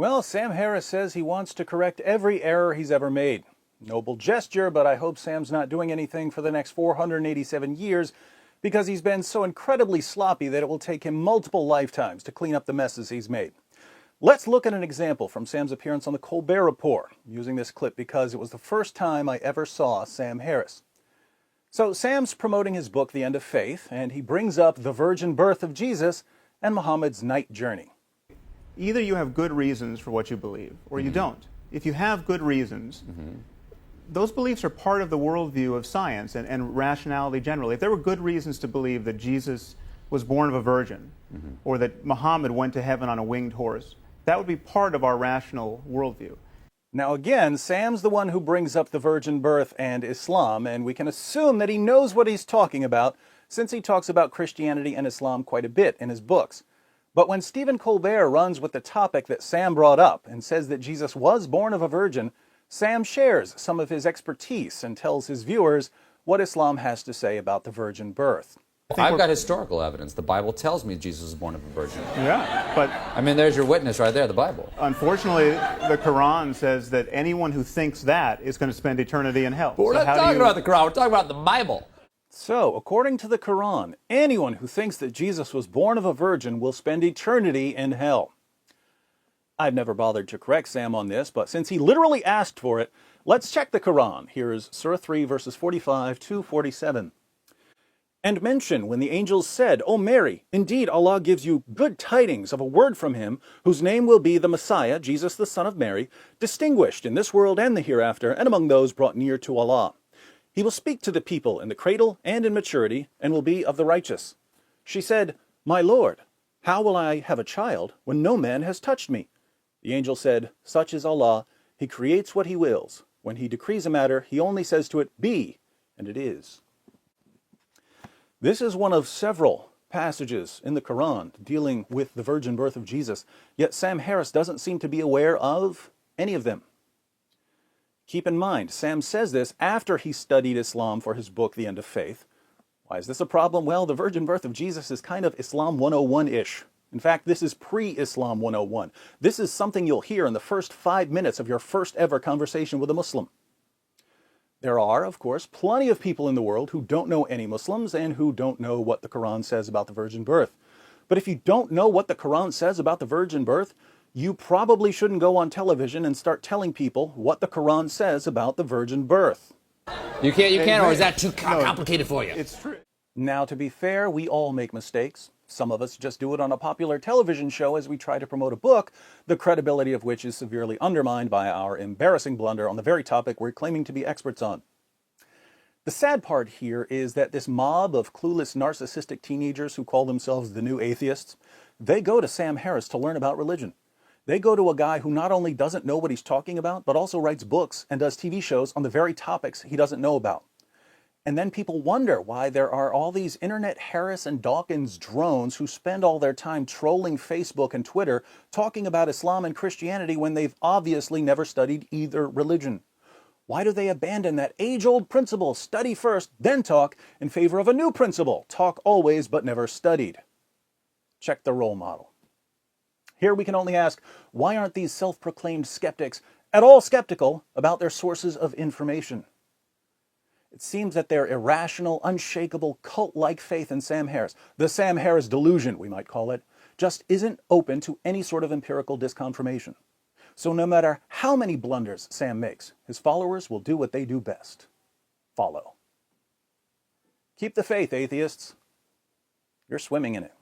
Well, Sam Harris says he wants to correct every error he's ever made. Noble gesture, but I hope Sam's not doing anything for the next 487 years because he's been so incredibly sloppy that it will take him multiple lifetimes to clean up the messes he's made. Let's look at an example from Sam's appearance on the Colbert Report, using this clip because it was the first time I ever saw Sam Harris. So Sam's promoting his book, The End of Faith, and he brings up the virgin birth of Jesus and Muhammad's night journey. Either you have good reasons for what you believe, or you don't. If you have good reasons, those beliefs are part of the worldview of science and rationality generally. If there were good reasons to believe that Jesus was born of a virgin, or that Muhammad went to heaven on a winged horse, that would be part of our rational worldview. Now again, Sam's the one who brings up the virgin birth and Islam, and we can assume that he knows what he's talking about since he talks about Christianity and Islam quite a bit in his books. But when Stephen Colbert runs with the topic that Sam brought up and says that Jesus was born of a virgin, Sam shares some of his expertise and tells his viewers what Islam has to say about the virgin birth. I've got historical evidence. The Bible tells me Jesus was born of a virgin. Yeah, but I mean, there's your witness right there, the Bible. Unfortunately, the Quran says that anyone who thinks that is going to spend eternity in hell. But we're not talking about the Quran, we're talking about the Bible. So, according to the Quran, anyone who thinks that Jesus was born of a virgin will spend eternity in hell. I've never bothered to correct Sam on this, but since he literally asked for it, let's check the Quran. Here is Surah 3, verses 45 to 47. And mention when the angels said, O Mary, indeed Allah gives you good tidings of a word from him, whose name will be the Messiah, Jesus the Son of Mary, distinguished in this world and the hereafter, and among those brought near to Allah. He will speak to the people in the cradle and in maturity, and will be of the righteous. She said, My Lord, how will I have a child when no man has touched me? The angel said, Such is Allah, he creates what he wills. When he decrees a matter, he only says to it, Be, and it is. This is one of several passages in the Quran dealing with the virgin birth of Jesus, yet Sam Harris doesn't seem to be aware of any of them. Keep in mind, Sam says this after he studied Islam for his book, The End of Faith. Why is this a problem? Well, the virgin birth of Jesus is kind of Islam 101-ish. In fact, this is pre-Islam 101. This is something you'll hear in the first 5 minutes of your first ever conversation with a Muslim. There are, of course, plenty of people in the world who don't know any Muslims and who don't know what the Quran says about the virgin birth. But if you don't know what the Quran says about the virgin birth, you probably shouldn't go on television and start telling people what the Quran says about the virgin birth. You can't, or is that too complicated for you? It's true. Now, to be fair, we all make mistakes. Some of us just do it on a popular television show as we try to promote a book, the credibility of which is severely undermined by our embarrassing blunder on the very topic we're claiming to be experts on. The sad part here is that this mob of clueless narcissistic teenagers who call themselves the new atheists, they go to Sam Harris to learn about religion. They go to a guy who not only doesn't know what he's talking about, but also writes books and does TV shows on the very topics he doesn't know about. And then people wonder why there are all these Internet Harris and Dawkins drones who spend all their time trolling Facebook and Twitter talking about Islam and Christianity when they've obviously never studied either religion. Why do they abandon that age-old principle, study first, then talk, in favor of a new principle, talk always but never studied? Check the role model. Here we can only ask, why aren't these self-proclaimed skeptics at all skeptical about their sources of information? It seems that their irrational, unshakable, cult-like faith in Sam Harris, the Sam Harris delusion, we might call it, just isn't open to any sort of empirical disconfirmation. So no matter how many blunders Sam makes, his followers will do what they do best: follow. Keep the faith, atheists. You're swimming in it.